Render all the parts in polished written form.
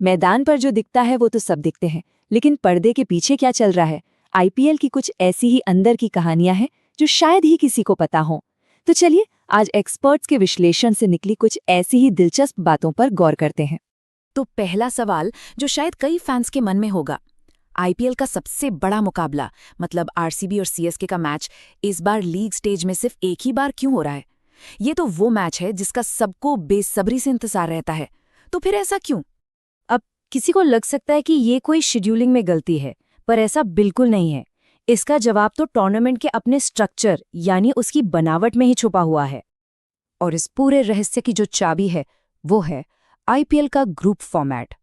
मैदान पर जो दिखता है वो तो सब दिखते हैं, लेकिन पर्दे के पीछे क्या चल रहा है? आईपीएल की कुछ ऐसी ही अंदर की कहानियां हैं जो शायद ही किसी को पता हो। तो चलिए आज एक्सपर्ट्स के विश्लेषण से निकली कुछ ऐसी ही दिलचस्प बातों पर गौर करते हैं। तो पहला सवाल जो शायद कई फैंस के मन में होगा, आईपीएल का सबसे बड़ा मुकाबला मतलब आरसीबी और सीएसके का मैच इस बार लीग स्टेज में सिर्फ एक ही बार क्यों हो रहा है? ये तो वो मैच है जिसका सबको बेसब्री से इंतजार रहता है। तो फिर ऐसा क्यों? अब किसी को लग सकता है कि ये कोई शेड्यूलिंग में गलती है, पर ऐसा बिल्कुल नहीं है। इसका जवाब तो टूर्नामेंट के अपने स्ट्रक्चर यानी उसकी बनावट में ही छुपा हुआ है। और इस पूरे रहस्य की जो चाबी है वो है आईपीएल का ग्रुप फॉर्मेट।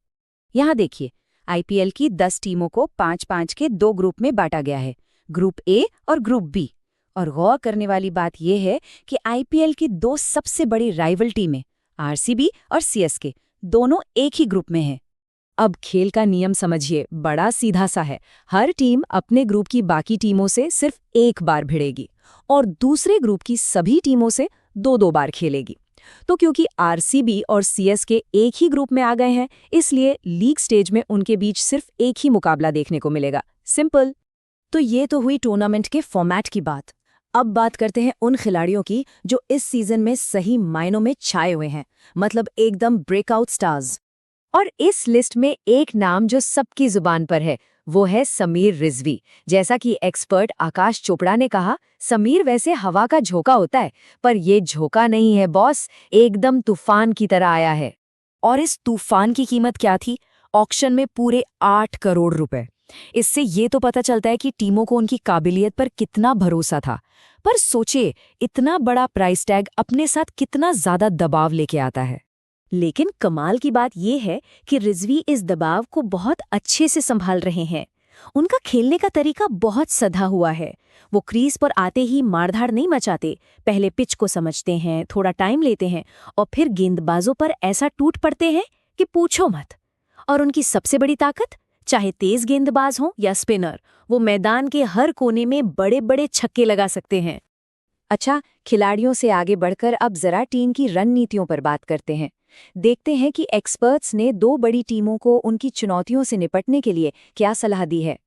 यहाँ देखिए, आईपीएल की 10 टीमों को 5-5 के 2 ग्रुप में बांटा गया है, ग्रुप ए और ग्रुप बी। और गौर करने वाली बात यह है कि आईपीएल की 2 सबसे बड़ी राइवल टीमें आरसीबी और सीएसके दोनों एक ही ग्रुप में हैं। अब खेल का नियम समझिए, बड़ा सीधा सा है। हर टीम अपने ग्रुप की बाकी टीमों से सिर्फ एक बार भिड़ेगी और दूसरे ग्रुप की सभी टीमों से 2-2 बार खेलेगी। तो क्योंकि आरसीबी और सीएसके एक ही ग्रुप में आ गए हैं, इसलिए लीग स्टेज में उनके बीच सिर्फ एक ही मुकाबला देखने को मिलेगा। सिंपल। तो ये तो हुई टूर्नामेंट के फॉर्मेट की बात। अब बात करते हैं उन खिलाड़ियों की जो इस सीजन में सही मायनों में छाए हुए हैं, मतलब एकदम ब्रेकआउट स्टार्स। और इस लिस्ट में एक नाम जो सबकी जुबान पर है वो है समीर रिजवी। जैसा कि एक्सपर्ट आकाश चोपड़ा ने कहा, समीर वैसे हवा का झोंका होता है, पर ये झोंका नहीं है बॉस, एकदम तूफान की तरह आया है। और इस तूफान की कीमत क्या थी? ऑक्शन में पूरे 8 करोड़ रुपए। इससे ये तो पता चलता है कि टीमों को उनकी काबिलियत पर कितना भरोसा था। पर सोचिए, इतना बड़ा प्राइस टैग अपने साथ कितना ज्यादा दबाव लेके आता है। लेकिन कमाल की बात यह है कि रिजवी इस दबाव को बहुत अच्छे से संभाल रहे हैं। उनका खेलने का तरीका बहुत सधा हुआ है। वो क्रीज पर आते ही मारधाड़ नहीं मचाते, पहले पिच को समझते हैं, थोड़ा टाइम लेते हैं और फिर गेंदबाजों पर ऐसा टूट पड़ते हैं कि पूछो मत। और उनकी सबसे बड़ी ताकत, चाहे तेज गेंदबाज हो या स्पिनर, वो मैदान के हर कोने में बड़े बड़े छक्के लगा सकते हैं। अच्छा, खिलाड़ियों से आगे बढ़कर अब जरा टीम की रणनीतियों पर बात करते हैं। देखते हैं कि एक्सपर्ट्स ने 2 बड़ी टीमों को उनकी चुनौतियों से निपटने के लिए क्या सलाह दी है।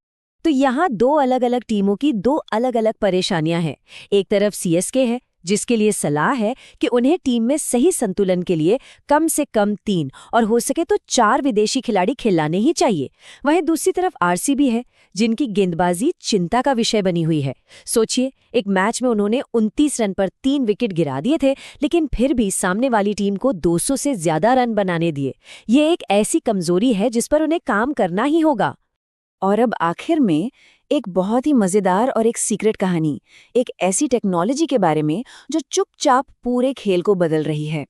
तो यहाँ 2 अलग-अलग टीमों की 2 अलग-अलग परेशानियां हैं। एक तरफ सीएसके है, जिसके लिए सलाह है कि उन्हें टीम में सही संतुलन के लिए कम से कम 3 और हो सके तो 4 विदेशी खिलाड़ी खिलाने ही चाहिए। वहीं दूसरी तरफ आरसीबी है, जिनकी गेंदबाजी चिंता का विषय बनी हुई है। सोचिए, एक मैच में उन्होंने 29 रन पर 3 विकेट गिरा दिए थे, लेकिन फिर भी सामने वाली टीम को 200 से ज्यादा रन बनाने दिए। ये एक ऐसी कमजोरी है जिस पर उन्हें काम करना ही होगा। और अब आखिर में एक बहुत ही मजेदार और एक सीक्रेट कहानी, एक ऐसी टेक्नोलॉजी के बारे में जो चुपचाप पूरे खेल को बदल रही है।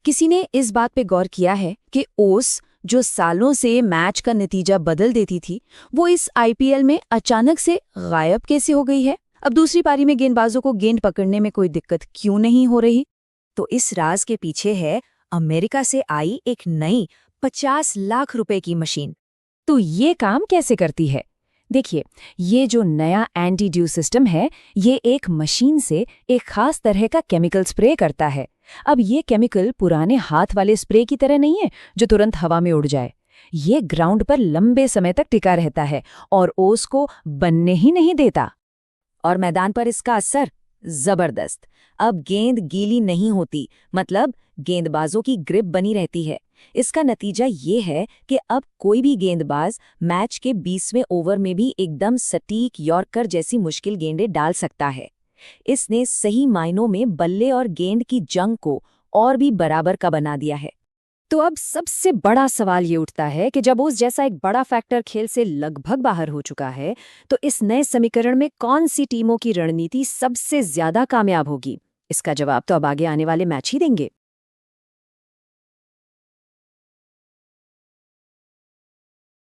किसी ने इस बात पे गौर किया है कि ओस, जो सालों से मैच का नतीजा बदल देती थी, वो इस आईपीएल में अचानक से गायब कैसे हो गई है? अब दूसरी पारी में गेंदबाजों को गेंद पकड़ने में कोई दिक्कत क्यों नहीं हो रही? तो इस राज के पीछे है अमेरिका से आई एक नई 50 लाख रुपए की मशीन। तो ये काम कैसे करती है? देखिए, ये जो नया एंटी ड्यू सिस्टम है, ये एक मशीन से एक खास तरह का केमिकल स्प्रे करता है। अब ये केमिकल पुराने हाथ वाले स्प्रे की तरह नहीं है जो तुरंत हवा में उड़ जाए। ये ग्राउंड पर लंबे समय तक टिका रहता है और ओस को बनने ही नहीं देता। और मैदान पर इसका असर जबरदस्त। अब गेंद गीली नहीं होती, मतलब गेंदबाजों की ग्रिप बनी रहती है। इसका नतीजा ये है कि अब कोई भी गेंदबाज मैच के 20वें ओवर में भी एकदम सटीक यॉर्कर जैसी मुश्किल गेंदें डाल सकता है। इसने सही मायनों में बल्ले और गेंद की जंग को और भी बराबर का बना दिया है। तो अब सबसे बड़ा सवाल ये उठता है कि जब उस जैसा एक बड़ा फैक्टर खेल से लगभग बाहर हो चुका है, तो इस नए समीकरण में कौन सी टीमों की रणनीति सबसे ज्यादा कामयाब होगी? इसका जवाब तो अब आगे आने वाले मैच ही देंगे।